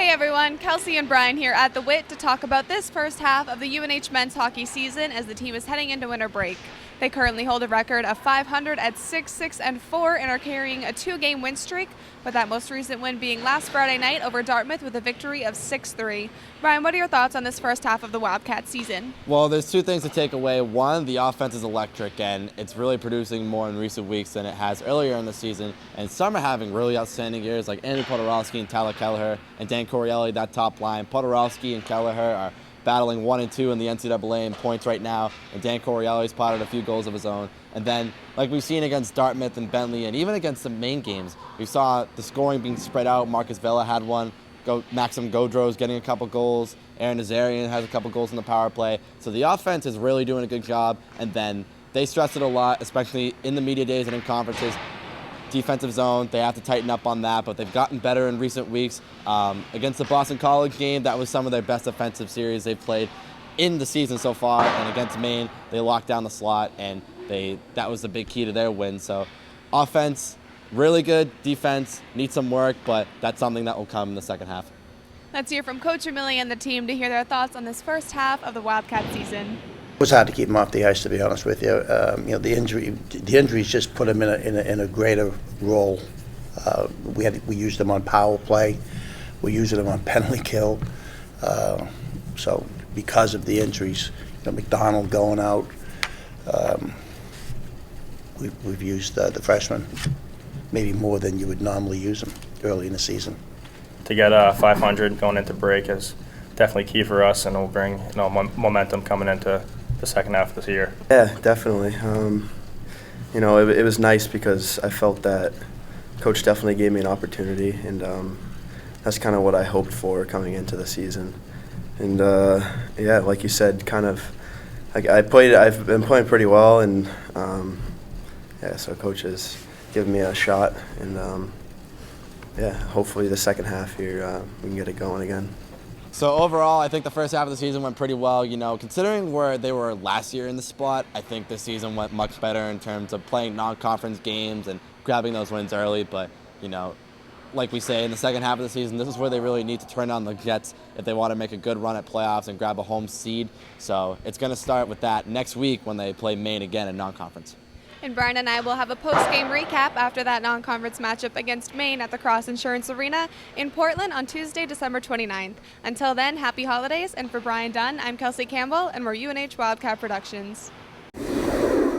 Hey everyone, Kelsey and Brian here at the WIT to talk about this first half of the UNH men's hockey season as the team is heading into winter break. They currently hold a record of 500 at 6-6-4 and are carrying a 2-game win streak, with that most recent win being last Friday night over Dartmouth with a victory of 6-3. Brian, what are your thoughts on this first half of the Wildcat season? Well, there's two things to take away. One, the offense is electric, and it's really producing more in recent weeks than it has earlier in the season. And some are having really outstanding years, like Andrew Podorowski and Tyler Kelleher and Dan Corielli, that top line. Podorowski and Kelleher are battling 1 and 2 in the NCAA in points right now, and Dan Corielli's potted a few goals of his own. And then, like we've seen against Dartmouth and Bentley, and even against the main games, we saw the scoring being spread out. Marcus Vela had one. Maxim Gaudreau's getting a couple goals. Aaron Nazarian has a couple goals in the power play. So the offense is really doing a good job. And then they stress it a lot, especially in the media days and in conferences. Defensive zone, they have to tighten up on that, but they've gotten better in recent weeks. Against the Boston College game, that was some of their best offensive series they've played in the season so far. And against Maine, they locked down the slot, and that was the big key to their win. So offense, really good. Defense needs some work, but that's something that will come in the second half. Let's hear from Coach Emili and the team to hear their thoughts on this first half of the Wildcat season. It was hard to keep him off the ice, to be honest with you. The injuries just put him in a greater role. We used him on power play, we used him on penalty kill. So because of the injuries, McDonald going out, we've used the freshman maybe more than you would normally use them early in the season. To get 500 going into break is definitely key for us, and will bring momentum coming into the second half of this year. Yeah, definitely. It was nice because I felt that Coach definitely gave me an opportunity, and that's kind of what I hoped for coming into the season. And yeah, like you said, kind of, I've been playing pretty well, and yeah, so Coach has given me a shot, and yeah, hopefully the second half here we can get it going again. So overall, I think the first half of the season went pretty well. Considering where they were last year in the spot, I think this season went much better in terms of playing non-conference games and grabbing those wins early. But, like we say, in the second half of the season, this is where they really need to turn on the Jets if they want to make a good run at playoffs and grab a home seed. So it's going to start with that next week when they play Maine again in non-conference. And Brian and I will have a post-game recap after that non-conference matchup against Maine at the Cross Insurance Arena in Portland on Tuesday, December 29th. Until then, happy holidays, and for Brian Dunn, I'm Kelsey Campbell, and we're UNH Wildcat Productions.